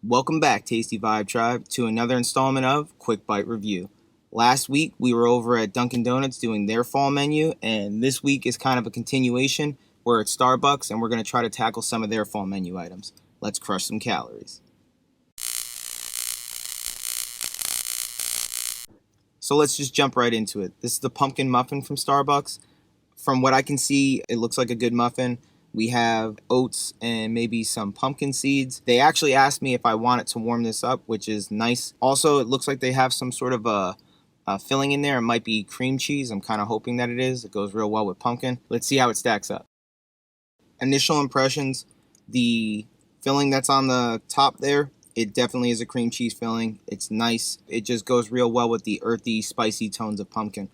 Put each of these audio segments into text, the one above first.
Welcome back, Tasty Vibe Tribe, to another installment of Quick Bite Review. Last week, we were over at Dunkin' Donuts doing their fall menu, and this week is kind of a continuation. We're at Starbucks, and we're going to try to tackle some of their fall menu items. Let's crush some calories. So let's just jump right into it. This is the pumpkin muffin from Starbucks. From what I can see, it looks like a good muffin. We have oats and maybe some pumpkin seeds. They actually asked me if I wanted to warm this up, which is nice. Also, it looks like they have some sort of a filling in there. It might be cream cheese. I'm kind of hoping that it is. It goes real well with pumpkin. Let's see how it stacks up. Initial impressions, the filling that's on the top there, it definitely is a cream cheese filling. It's nice. It just goes real well with the earthy, spicy tones of pumpkin.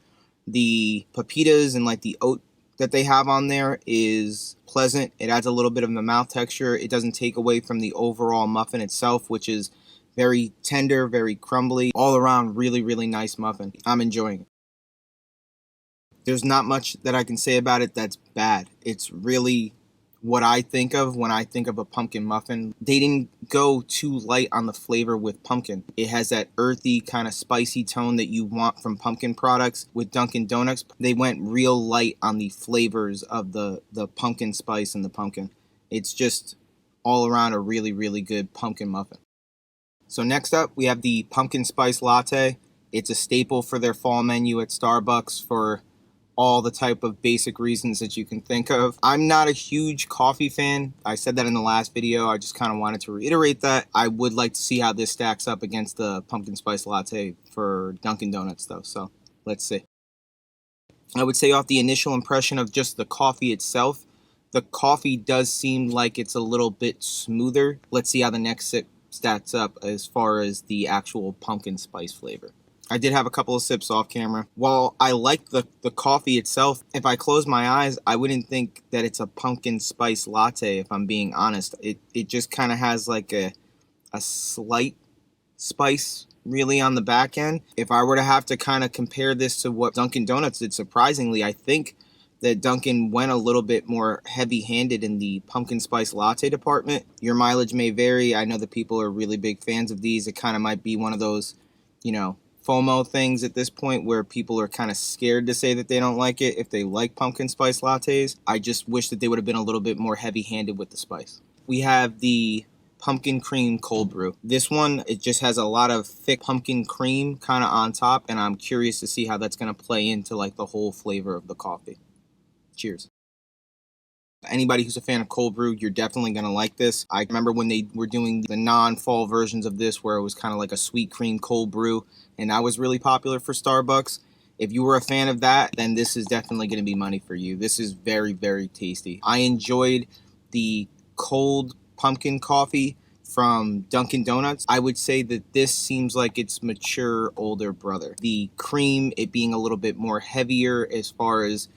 The pepitas and like the oat that they have on there is pleasant. It adds a little bit of the mouth texture. It doesn't take away from the overall muffin itself, which is very tender, very crumbly. All around, really, really nice muffin. I'm enjoying it. There's not much that I can say about it that's bad. It's really what I think of when I think of a pumpkin muffin. They didn't go too light on the flavor with pumpkin. It has that earthy kind of spicy tone that you want from pumpkin products. With Dunkin' Donuts, they went real light on the flavors of the pumpkin spice and the pumpkin. It's just all around a really, really good pumpkin muffin. So next up, we have the pumpkin spice latte. It's a staple for their fall menu at Starbucks for all the type of basic reasons that you can think of. I'm not a huge coffee fan. I said that in the last video. I just kind of wanted to reiterate that. I would like to see how this stacks up against the pumpkin spice latte for Dunkin' Donuts though. So let's see. I would say off the initial impression of just the coffee itself, the coffee does seem like it's a little bit smoother. Let's see how the next sip stacks up as far as the actual pumpkin spice flavor. I did have a couple of sips off camera. While I like the coffee itself, if I close my eyes, I wouldn't think that it's a pumpkin spice latte, if I'm being honest. It just kind of has like a slight spice really on the back end. If I were to have to kind of compare this to what Dunkin' Donuts did, surprisingly, I think that Dunkin' went a little bit more heavy-handed in the pumpkin spice latte department. Your mileage may vary. I know that people are really big fans of these. It kind of might be one of those, FOMO things at this point where people are kind of scared to say that they don't like it if they like pumpkin spice lattes. I just wish that they would have been a little bit more heavy-handed with the spice. We have the pumpkin cream cold brew. This one, it just has a lot of thick pumpkin cream kind of on top, and I'm curious to see how that's going to play into like the whole flavor of the coffee. Cheers. Anybody who's a fan of cold brew, you're definitely going to like this. I remember when they were doing the non-fall versions of this where it was kind of like a sweet cream cold brew, and that was really popular for Starbucks. If you were a fan of that, then this is definitely going to be money for you. This is very, very tasty. I enjoyed the cold pumpkin coffee from Dunkin' Donuts. I would say that this seems like its mature older brother. The cream, it being a little bit more heavier as far as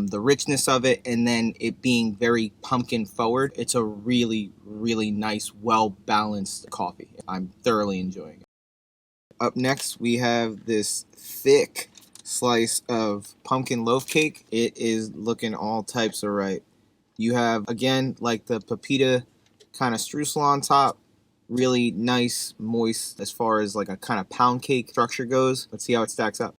the richness of it, and then it being very pumpkin forward. It's a really, really nice, well-balanced coffee. I'm thoroughly enjoying it. Up next, we have this thick slice of pumpkin loaf cake. It is looking all types of right. You have, again, like the pepita kind of streusel on top. Really nice, moist as far as like a kind of pound cake structure goes. Let's see how it stacks up.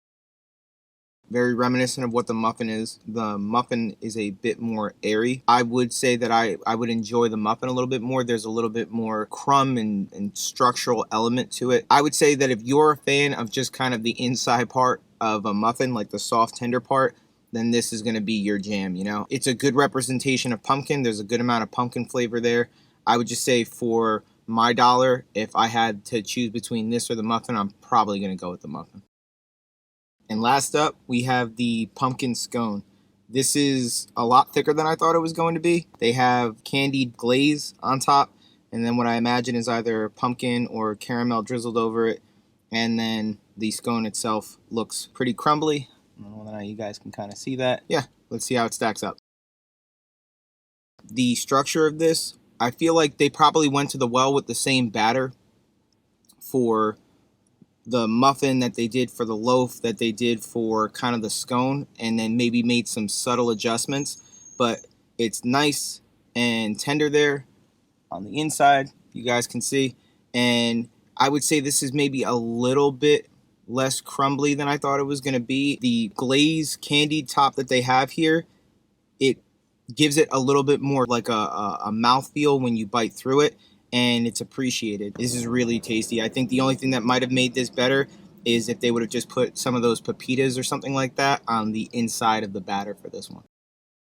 Very reminiscent of what the muffin is. The muffin is a bit more airy. I would say that I would enjoy the muffin a little bit more. There's a little bit more crumb and structural element to it. I would say that if you're a fan of just kind of the inside part of a muffin, like the soft, tender part, then this is going to be your jam, It's a good representation of pumpkin. There's a good amount of pumpkin flavor there. I would just say for my dollar, if I had to choose between this or the muffin, I'm probably going to go with the muffin. And last up, we have the pumpkin scone. This is a lot thicker than I thought it was going to be. They have candied glaze on top, and then what I imagine is either pumpkin or caramel drizzled over it. And then the scone itself looks pretty crumbly. I don't know whether you guys can kind of see that. Yeah, let's see how it stacks up. The structure of this, I feel like they probably went to the well with the same batter for the muffin that they did for the loaf, that they did for kind of the scone, and then maybe made some subtle adjustments. But it's nice and tender there on the inside, you guys can see, and I would say this is maybe a little bit less crumbly than I thought it was going to be. The glazed candied top that they have here, it gives it a little bit more like a mouthfeel when you bite through it, and it's appreciated. This is really tasty. I think the only thing that might have made this better is if they would have just put some of those pepitas or something like that on the inside of the batter for this one.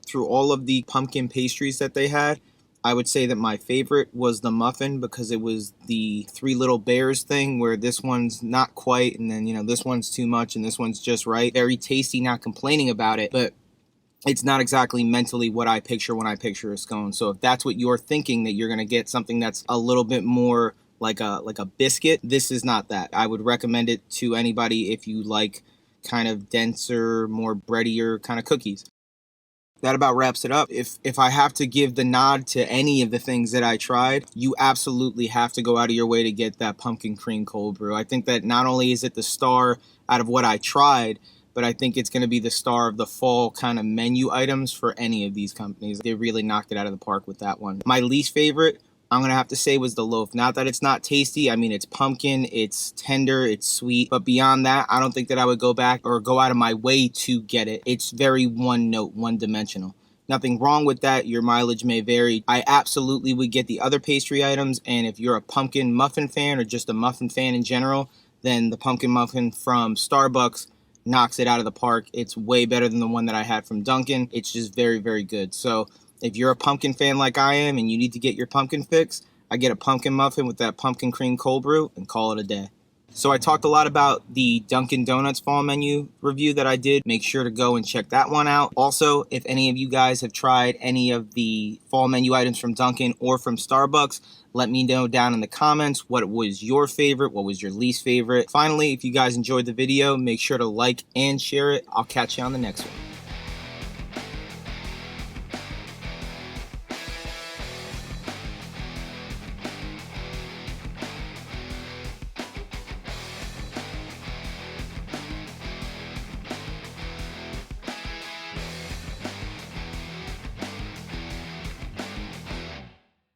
Through all of the pumpkin pastries that they had, I would say that my favorite was the muffin, because it was the Three Little Bears thing, where this one's not quite, and then, you know, this one's too much, and this one's just right. Very tasty, not complaining about it, but it's not exactly mentally what I picture when I picture a scone. So if that's what you're thinking, that you're going to get something that's a little bit more like a biscuit, this is not that. I would recommend it to anybody if you like kind of denser, more breadier kind of cookies. That about wraps it up. If I have to give the nod to any of the things that I tried, you absolutely have to go out of your way to get that pumpkin cream cold brew. I think that not only is it the star out of what I tried, but I think it's going to be the star of the fall kind of menu items for any of these companies. They really knocked it out of the park with that one. My least favorite, I'm going to have to say, was the loaf. Not that it's not tasty. I mean, it's pumpkin, it's tender, it's sweet. But beyond that, I don't think that I would go back or go out of my way to get it. It's very one note, one dimensional. Nothing wrong with that. Your mileage may vary. I absolutely would get the other pastry items. And if you're a pumpkin muffin fan or just a muffin fan in general, then the pumpkin muffin from Starbucks knocks it out of the park. It's way better than the one that I had from Dunkin. It's just very, very good. So if you're a pumpkin fan like I am and you need to get your pumpkin fix, I get a pumpkin muffin with that pumpkin cream cold brew and call it a day. So I talked a lot about the Dunkin' Donuts fall menu review that I did. Make sure to go and check that one out. Also, if any of you guys have tried any of the fall menu items from Dunkin' or from Starbucks, let me know down in the comments what was your favorite, what was your least favorite. Finally, if you guys enjoyed the video, make sure to like and share it. I'll catch you on the next one.